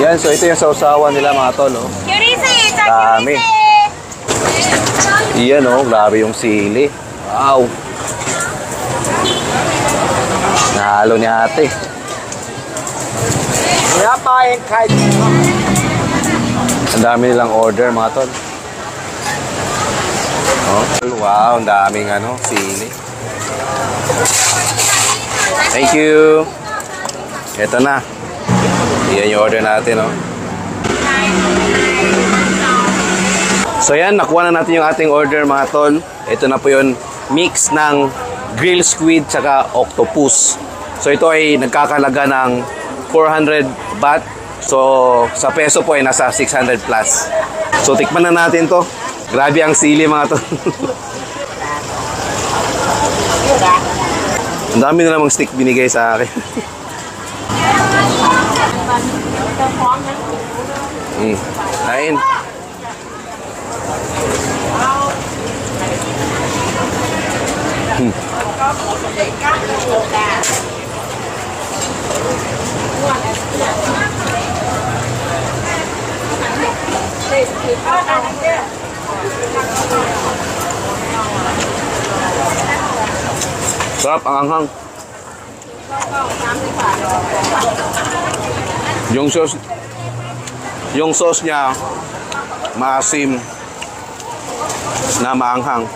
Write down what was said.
Yan, so ito yung sausawan nila mga tol, oh. Dami. Yan, oh, grabe yung sili. Wow. Nahalo ni ate. Ang dami nilang order mga tol. Oh, wow, ang daming sili. Thank you. Ito na. Yan yung order natin, oh. So yan, nakuha na natin yung ating order mga tol. Ito na po yung mix ng grilled squid tsaka octopus. So ito ay nagkakalaga ng 400 baht. So sa peso po ay nasa 600 plus. So tikman na natin to. Grabe ang sili mga tol. Ang dami na namang stick binigay sa akin. Kain. Sarap ang anghang. Yung sauce niya maasim na maanghang.